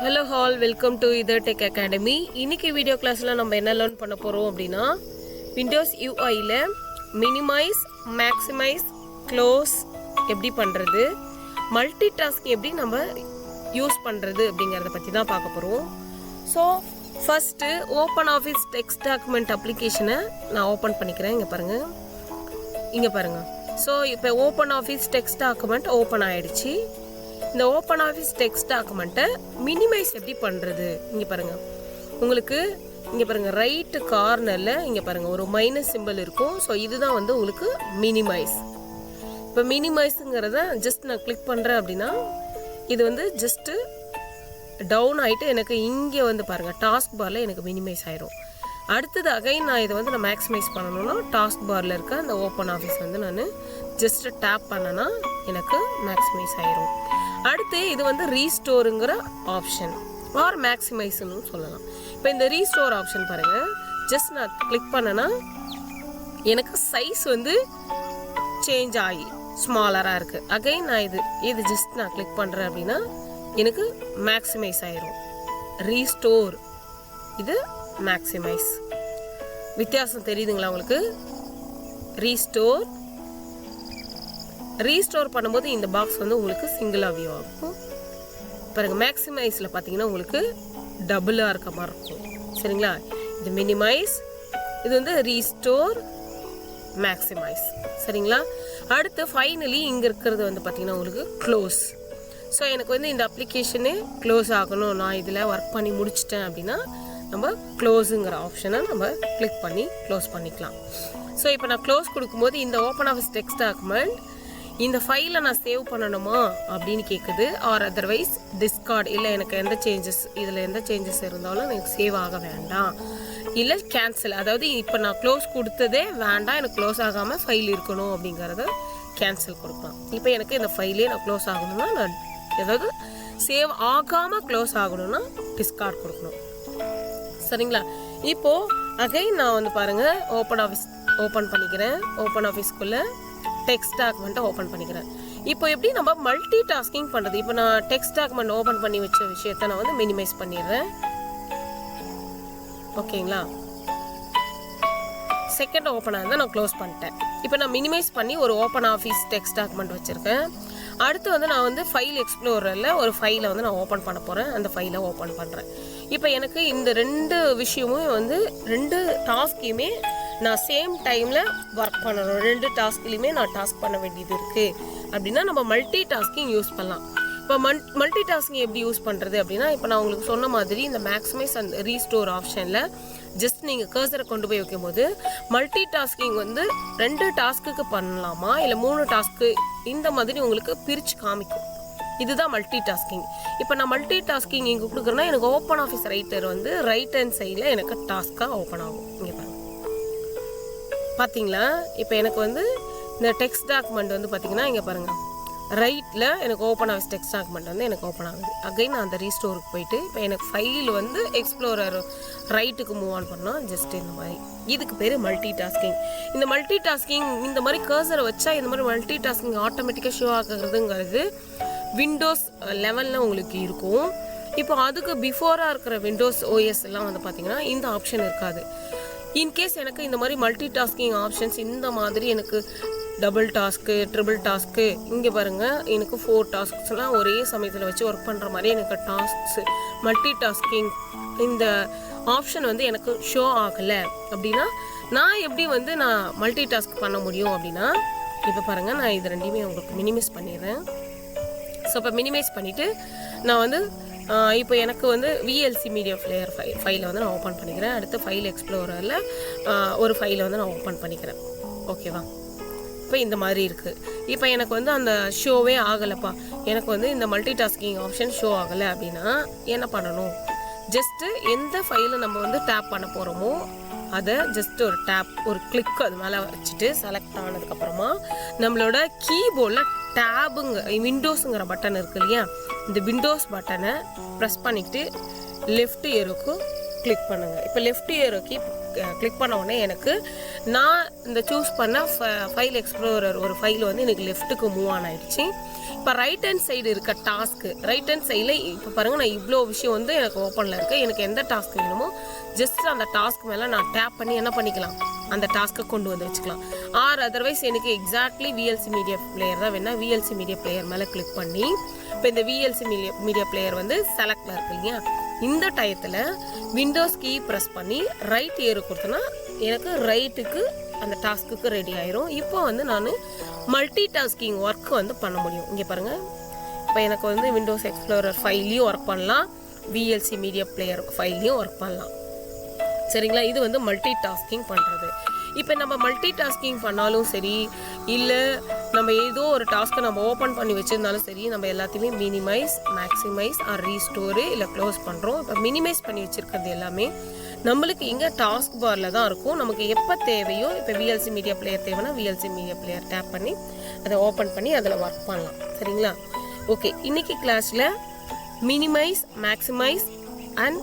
Hello all, welcome to Either Tech Academy. இன்னைக்கு video கிளாஸ்ல நம்ம என்ன லேர்ன் பண்ண போறோம் அப்படினா Windows UI ல minimize, maximize, close எப்படி பண்றது, multitasking எப்படி நம்ம யூஸ் பண்றது அப்படிங்கறத பத்தி தான் பார்க்க போறோம். So first OpenOffice text document application நான் ஓபன் பண்ணிக்கிறேன். இங்க பாருங்க. So இப்போ OpenOffice text document ஓபன் ஆயிடுச்சு. இந்த OpenOffice text document minimize எப்படி பண்றது இங்க பாருங்க. உங்களுக்கு இங்க பாருங்க ரைட் கார்னர்ல இங்க பாருங்க ஒரு மைனஸ் சிம்பல் இருக்கும். சோ இதுதான் வந்து உங்களுக்கு minimize. இப்போ minimizeங்கறத ஜஸ்ட் நான் கிளிக் பண்றேன் அப்படினா இது வந்து ஜஸ்ட் டவுன் ஆயிட்டு எனக்கு இங்க வந்து பாருங்க டாஸ்க் பார்ல எனக்கு minimize ஆயிரும். அடுத்து அகைன் நான் இத வந்து நான் மேக்ஸிமைஸ் பண்ணனும்னா டாஸ்க் பார்ல இருக்க அந்த OpenOffice வந்து நான் ஜஸ்ட் டாப் பண்ணனா எனக்கு மேக்ஸிமைஸ் ஆயிரும். அடுத்து இது வந்து ரீஸ்டோர்ங்கற ஆப்ஷன் ஆர் மேக்ஸிமைஸ்னு சொல்லலாம். இப்போ இந்த ரீஸ்டோர் ஆப்ஷன் பாருங்க ஜஸ்ட் நான் கிளிக் பண்ணனா எனக்கு சைஸ் வந்து சேஞ்ச் ஆகி ஸ்மாலரா இருக்கு. அகைன் நான் இது ஜஸ்ட் நான் கிளிக் பண்றேன் அப்படினா எனக்கு மேக்ஸிமைஸ் ஆயிரும். ரீஸ்டோர் இது மேக்ஸிமைஸ். வித்தியாசம் தெரியுதுங்களா உங்களுக்கு? ரீஸ்டோர் பண்ணும்போது இந்த பாக்ஸ் வந்து உங்களுக்கு சிங்கிளா வியூ ஆகும். பாருங்க மேக்ஸிமைஸ்ல பாத்தீங்கன்னா உங்களுக்கு டபுளா இருக்க மாதிரி இருக்கும். சரிங்களா? இது மினிமைஸ், இது வந்து ரீஸ்டோர், மேக்ஸிமைஸ். சரிங்களா? அடுத்து ஃபைனலி இங்க இருக்கிறது வந்து பாத்தீங்கன்னா உங்களுக்கு க்ளோஸ். ஸோ எனக்கு வந்து இந்த அப்ளிகேஷனே க்ளோஸ் ஆகணும், நான் இதில் ஒர்க் பண்ணி முடிச்சிட்டேன் அப்படின்னா நம்ம க்ளோஸுங்கிற ஆப்ஷனை நம்ம கிளிக் பண்ணி க்ளோஸ் பண்ணிக்கலாம். ஸோ இப்போ நான் க்ளோஸ் கொடுக்கும்போது இந்த OpenOffice text document இந்த ஃபைலை நான் சேவ் பண்ணணுமா அப்படின்னு கேட்குது. ஆர் அதர்வைஸ் டிஸ்கார்ட், இல்லை எனக்கு எந்த சேஞ்சஸ் இதில் எந்த சேஞ்சஸ் இருந்தாலும் எனக்கு சேவ் ஆக வேண்டாம், இல்லை கேன்சல், அதாவது இப்போ நான் க்ளோஸ் கொடுத்ததே வேண்டாம், எனக்கு க்ளோஸ் ஆகாமல் ஃபைல் இருக்கணும் அப்படிங்கிறத கேன்சல் கொடுக்கலாம். இப்போ எனக்கு இந்த ஃபைலே நான் க்ளோஸ் ஆகணும்னா நான் ஏதாவது சேவ் ஆகாமல் க்ளோஸ் ஆகணும்னா டிஸ்கார்ட் கொடுக்கணும். சரிங்களா? இப்போ அகைன் நான் வந்து பாருங்க OpenOffice ஓப்பன் பண்ணிக்கிறேன். OpenOfficeக்குள்ள டெக்ஸ்ட் டாக்குமெண்ட்டை ஓப்பன் பண்ணிக்கிறேன். இப்போ எப்படி நம்ம மல்டி டாஸ்கிங் பண்ணுறது? இப்போ நான் டெக்ஸ்ட் டாக்குமெண்ட் ஓப்பன் பண்ணி வச்ச விஷயத்தை நான் வந்து மினிமைஸ் பண்ணிடுறேன். ஓகேங்களா? செகண்ட் ஓப்பன் ஆகுது, நான் க்ளோஸ் பண்ணிட்டேன். இப்போ நான் மினிமைஸ் பண்ணி ஒரு OpenOffice டெக்ஸ்ட் டாக்குமெண்ட் வச்சுருக்கேன். அடுத்து வந்து நான் வந்து ஃபைல் எக்ஸ்ப்ளோரரில் ஒரு ஃபைலை வந்து நான் ஓப்பன் பண்ண போகிறேன். அந்த ஃபைலை ஓப்பன் பண்ணுறேன். இப்போ எனக்கு இந்த ரெண்டு விஷயமும் வந்து ரெண்டு டாஸ்கையுமே நான் சேம் டைமில் ஒர்க் பண்ணணும். ரெண்டு டாஸ்க்லையுமே நான் டாஸ்க் பண்ண வேண்டியது இருக்குது அப்படின்னா நம்ம மல்டி டாஸ்கிங் யூஸ் பண்ணலாம். இப்போ மல்டி டாஸ்கிங் எப்படி யூஸ் பண்ணுறது அப்படின்னா, இப்போ நான் உங்களுக்கு சொன்ன மாதிரி இந்த மேக்ஸிமைஸ் அண்ட் ரீஸ்டோர் ஆப்ஷனில் ஜஸ்ட் நீங்கள் கர்சரை கொண்டு போய் வைக்கும்போது மல்டி டாஸ்கிங் வந்து 2 டாஸ்க்குக்கு பண்ணலாமா இல்லை 3 டாஸ்க்கு இந்த மாதிரி உங்களுக்கு பிரித்து காமிக்கும். இதுதான் மல்டி டாஸ்கிங். இப்போ நான் மல்டி டாஸ்கிங் இங்கே கொடுக்குறேன்னா எனக்கு OpenOffice ரைட்டர் வந்து ரைட் ஹேண்ட் சைடில் எனக்கு டாஸ்க்காக ஓப்பன் ஆகும். இங்கே பாருங்க பார்த்தீங்களா? இப்போ எனக்கு வந்து இந்த டெக்ஸ்ட் டாக்குமெண்ட் வந்து பார்த்தீங்கன்னா இங்கே பாருங்கள் ரைட்டில் எனக்கு OpenOffice டெக்ஸ்ட் டாக்குமெண்ட் வந்து எனக்கு ஓப்பன் ஆகுது. அகைன் நான் அந்த ரீஸ்டோருக்கு போயிட்டு இப்போ எனக்கு ஃபைல் வந்து எக்ஸ்ப்ளோரர் ரைட்டுக்கு மூவ் ஆன் பண்ணால் ஜஸ்ட் இந்த மாதிரி. இதுக்கு பேர் மல்டி டாஸ்கிங். இந்த மல்டி டாஸ்கிங் இந்த மாதிரி கர்சரை வச்சா இந்த மாதிரி மல்டி டாஸ்கிங் ஆட்டோமேட்டிக்காக ஷோ ஆகுறதுங்கிறது Windows 11 உங்களுக்கு இருக்கும். இப்போ அதுக்கு பிஃபோராக இருக்கிற Windows OS எல்லாம் வந்து பார்த்தீங்கன்னா இந்த ஆப்ஷன் இருக்காது. இன்கேஸ் எனக்கு இந்த மாதிரி மல்டி டாஸ்கிங் ஆப்ஷன்ஸ் இந்த மாதிரி எனக்கு டபுள் டாஸ்க்கு, ட்ரிபிள் டாஸ்க்கு, இங்கே பாருங்கள் எனக்கு 4 டாஸ்க்ஸ்லாம் ஒரே சமயத்தில் வச்சு ஒர்க் பண்ணுற மாதிரி எனக்கு டாஸ்க்ஸ் மல்டி டாஸ்கிங் இந்த ஆப்ஷன் வந்து எனக்கு ஷோ ஆகலை அப்படின்னா நான் எப்படி வந்து நான் மல்டி டாஸ்க் பண்ண முடியும் அப்படின்னா, இப்போ பாருங்கள் நான் இது ரெண்டையுமே உங்களுக்கு மினிமைஸ் பண்ணிடுறேன். ஸோ இப்போ மினிமைஸ் பண்ணிவிட்டு நான் வந்து இப்போ எனக்கு வந்து VLC மீடியா பிளேயர் ஃபைலை வந்து நான் ஓப்பன் பண்ணிக்கிறேன். அடுத்து ஃபைல் எக்ஸ்ப்ளோரரில் ஒரு ஃபைலை வந்து நான் ஓப்பன் பண்ணிக்கிறேன். ஓகேவா? இப்போ இந்த மாதிரி இருக்குது. இப்போ எனக்கு வந்து அந்த ஷோவே ஆகலைப்பா, எனக்கு வந்து இந்த மல்டி டாஸ்கிங் ஆப்ஷன் ஷோ ஆகலை அப்படின்னா என்ன பண்ணணும்? ஜஸ்ட்டு எந்த ஃபைலை நம்ம வந்து டேப் பண்ண போகிறோமோ அதை ஜஸ்ட் ஒரு டேப் ஒரு கிளிக் அது மேலே வச்சுட்டு செலக்ட் ஆனதுக்கப்புறமா நம்மளோட கீபோர்டில் டேபுங்க விண்டோஸுங்கிற பட்டன் இருக்கு இல்லையா, இந்த விண்டோஸ் பட்டனை ப்ரெஸ் பண்ணிக்கிட்டு லெஃப்ட் ஏரோக்கு கிளிக் பண்ணுங்கள். இப்போ லெஃப்ட் ஏரோக்கு கிளிக் பண்ண உடனே எனக்கு நான் இந்த சூஸ் பண்ண ஃபைல் எக்ஸ்ப்ளோரர் ஒரு ஃபைல் வந்து எனக்கு லெஃப்ட்டுக்கு மூவ் ஆன் ஆயிடுச்சு. இப்போ ரைட் ஹேண்ட் சைடு இருக்க டாஸ்க்கு, ரைட் ஹேண்ட் சைடில் இப்போ பாருங்கள், நான் இவ்வளோ விஷயம் வந்து எனக்கு ஓப்பனில் இருக்குது. எனக்கு எந்த டாஸ்க் வேணுமோ ஜஸ்ட் அந்த டாஸ்க் மேலே நான் டேப் பண்ணி என்ன பண்ணிக்கலாம், அந்த டாஸ்க்கை கொண்டு வந்து வச்சுக்கலாம். ஆர் அதர்வைஸ் எனக்கு எக்ஸாக்ட்லி விஎல்சி மீடியா பிளேயர் தான் வேணா, விஎல்சி மீடியா பிளேயர் மேலே கிளிக் பண்ணி இப்போ இந்த விஎல்சி மீடியா பிளேயர் வந்து செலக்டில் இருக்கு இல்லையா, இந்த டயத்தில் விண்டோஸ் கீ ப்ரெஸ் பண்ணி ரைட் ஏறு கொடுத்தோன்னா எனக்கு ரைட்டுக்கு அந்த டாஸ்க்குக்கு ரெடி ஆயிரும். இப்போ வந்து நான் மல்டி டாஸ்கிங் ஒர்க் வந்து பண்ண முடியும். இங்கே பாருங்கள், இப்போ எனக்கு வந்து விண்டோஸ் எக்ஸ்ப்ளோரர் ஃபைல்லையும் ஒர்க் பண்ணலாம், விஎல்சி மீடியா பிளேயர் ஃபைல்லையும் ஒர்க் பண்ணலாம். சரிங்களா, இது வந்து மல்டி டாஸ்கிங் பண்ணுறது. இப்போ நம்ம மல்டி டாஸ்கிங் பண்ணாலும் சரி, இல்லை நம்ம ஏதோ ஒரு டாஸ்க்கை நம்ம ஓப்பன் பண்ணி வச்சுருந்தாலும் சரி, நம்ம எல்லாத்தையுமே மினிமைஸ், மேக்ஸிமைஸ் ஆர் ரீஸ்டோரு இல்லை க்ளோஸ் பண்ணுறோம். இப்போ மினிமைஸ் பண்ணி வச்சுருக்கிறது எல்லாமே நம்மளுக்கு இங்கே டாஸ்க் பாரில் தான் இருக்கும். நமக்கு எப்போ தேவையோ, இப்போ விஎல்சி மீடியா பிளேயர் தேவைன்னா விஎல்சி மீடியா பிளேயர் டேப் பண்ணி அதை ஓப்பன் பண்ணி அதில் ஒர்க் பண்ணலாம். சரிங்களா, ஓகே. இன்றைக்கி கிளாஸில் minimise, maximise and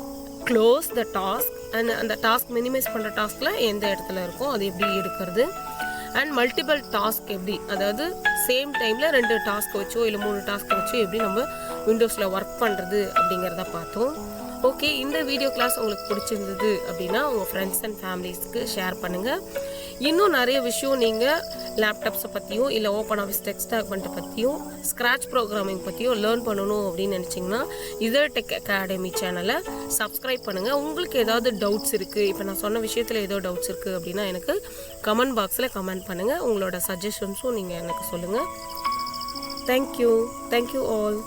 close the task, and அந்த டாஸ்க் மினிமைஸ் பண்ணுற டாஸ்கில் எந்த இடத்துல இருக்கும், அது எப்படி எடுக்கிறது, அண்ட் மல்டிபிள் டாஸ்க் எப்படி, அதாவது சேம் டைமில் 2 டாஸ்க் வச்சோ இல்லை 3 டாஸ்க் வச்சோ எப்படி நம்ம விண்டோஸில் ஒர்க் பண்ணுறது அப்படிங்கிறத பார்த்தோம். ஓகே, இந்த வீடியோ கிளாஸ் உங்களுக்கு பிடிச்சிருந்தது அப்படின்னா உங்கள் ஃப்ரெண்ட்ஸ் அண்ட் ஃபேமிலிஸ்க்கு ஷேர் பண்ணுங்கள். இன்னும் நிறைய விஷயம் நீங்கள் லேப்டாப்ஸை பற்றியும் இல்லை ஓப்பன் ஆஃபீஸ் டெக்ஸ்ட் டாக்குமெண்ட்டை பற்றியும் ஸ்க்ராட்ச் ப்ரோக்ராமிங் பற்றியும் லேர்ன் பண்ணணும் அப்படின்னு நினச்சிங்கன்னா இதர் டெக் அகாடமி சேனலை சப்ஸ்கிரைப் பண்ணுங்கள். உங்களுக்கு ஏதாவது டவுட்ஸ் இருக்குது, இப்போ நான் சொன்ன விஷயத்தில் ஏதோ டவுட்ஸ் இருக்குது அப்படின்னா எனக்கு கமெண்ட் பாக்ஸில் கமெண்ட் பண்ணுங்கள். உங்களோட சஜஷன்ஸும் நீங்கள் எனக்கு சொல்லுங்கள். Thank you all.